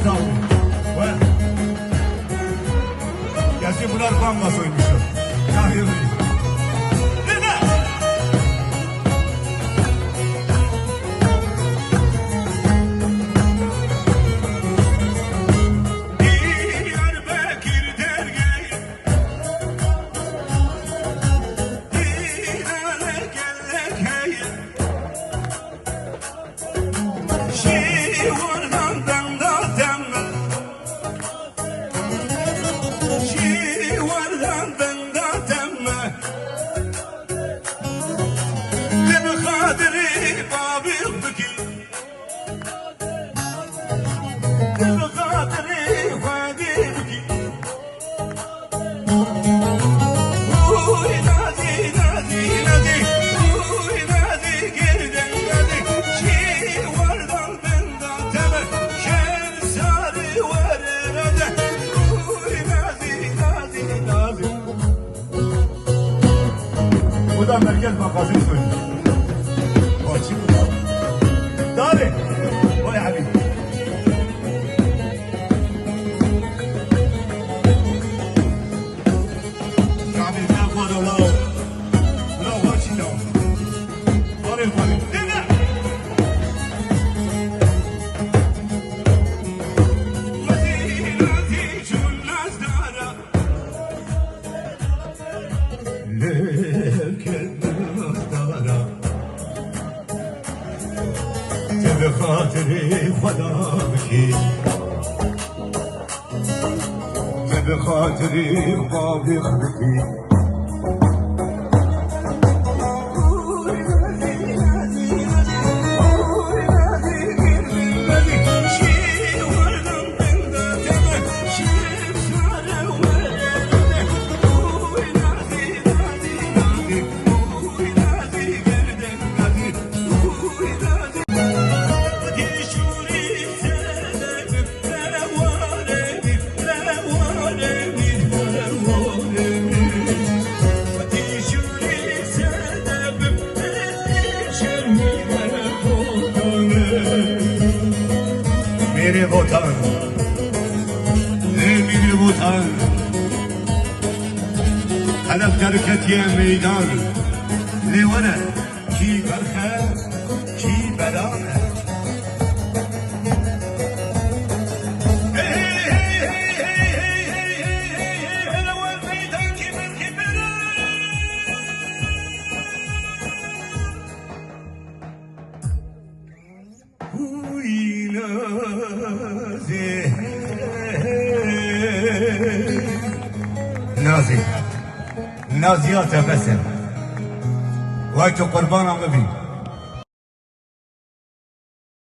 Tamam. Var. Gerçi bunlar bamba soymuşlar. Kahve mi? Bu da Merkez Bankası'nı söylüyor. Açık mı? Tabii. O ya habibi. Şabi ben kodu lao. Lao açık lao. Varil varil. Dinle. بخاطري خدا بكي بخاطري طابخ بكي मेरे वतन मेरे वतन هدف ترکتی میدان لیوانه کی برخه کی بدانه نازي نازيات بسم وايتو قربان عم بي